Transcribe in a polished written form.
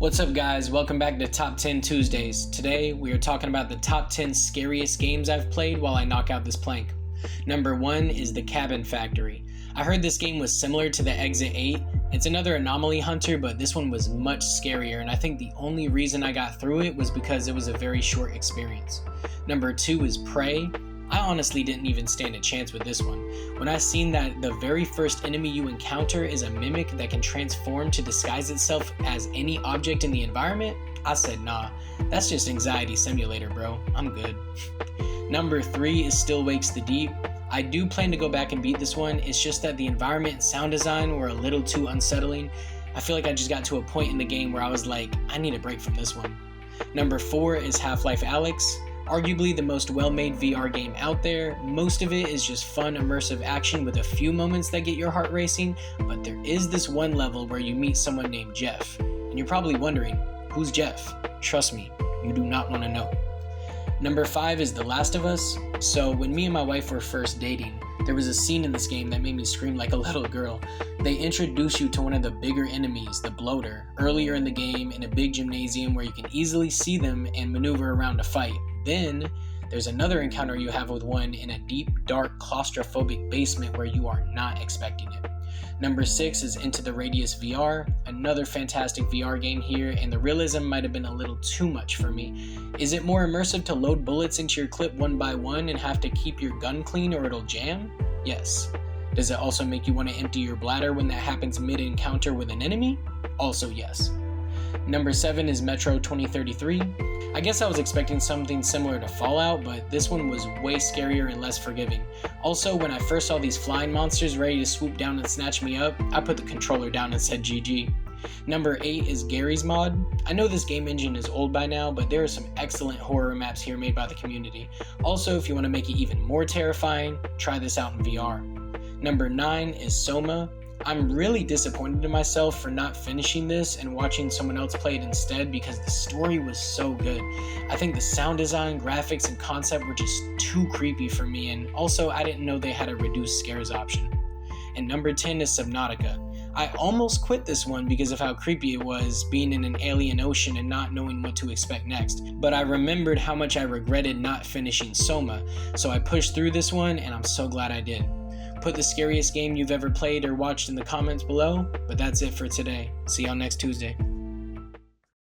What's up guys, welcome back to Top 10 Tuesdays. Today we are talking about the top 10 scariest games I've played while I knock out this plank. Number 1 is The Cabin Factory. I heard this game was similar to the Exit 8. It's another anomaly hunter, but this one was much scarier, and I think the only reason I got through it was because it was a very short experience. Number 2 is Prey. I honestly didn't even stand a chance with this one. When I seen that the very first enemy you encounter is a mimic that can transform to disguise itself as any object in the environment, I said nah, that's just anxiety simulator bro, I'm good. Number 3 is Still Wakes the Deep. I do plan to go back and beat this one, it's just that the environment and sound design were a little too unsettling. I feel like I just got to a point in the game where I was like, I need a break from this one. Number 4 is Half-Life Alyx. Arguably the most well-made VR game out there. Most of it is just fun, immersive action with a few moments that get your heart racing, but there is this one level where you meet someone named Jeff, and you're probably wondering, who's Jeff? Trust me, you do not want to know. Number 5 is The Last of Us. So when me and my wife were first dating, there was a scene in this game that made me scream like a little girl. They introduce you to one of the bigger enemies, the Bloater, earlier in the game in a big gymnasium where you can easily see them and maneuver around to fight. Then, there's another encounter you have with one in a deep, dark, claustrophobic basement where you are not expecting it. Number 6 is Into the Radius VR, another fantastic VR game here, and the realism might have been a little too much for me. Is it more immersive to load bullets into your clip one by one and have to keep your gun clean or it'll jam? Yes. Does it also make you want to empty your bladder when that happens mid-encounter with an enemy? Also yes. Number 7 is Metro 2033. I guess I was expecting something similar to Fallout, but this one was way scarier and less forgiving. Also, when I first saw these flying monsters ready to swoop down and snatch me up, I put the controller down and said GG. Number 8 is Gary's Mod. I know this game engine is old by now, but there are some excellent horror maps here made by the community. Also, if you want to make it even more terrifying, try this out in VR. Number 9 is Soma. I'm really disappointed in myself for not finishing this and watching someone else play it instead because the story was so good. I think the sound design, graphics, and concept were just too creepy for me, and also I didn't know they had a reduced scares option. And number 10 is Subnautica. I almost quit this one because of how creepy it was, being in an alien ocean and not knowing what to expect next. But I remembered how much I regretted not finishing Soma, so I pushed through this one and I'm so glad I did. Put the scariest game you've ever played or watched in the comments below, but that's it for today. See y'all next Tuesday.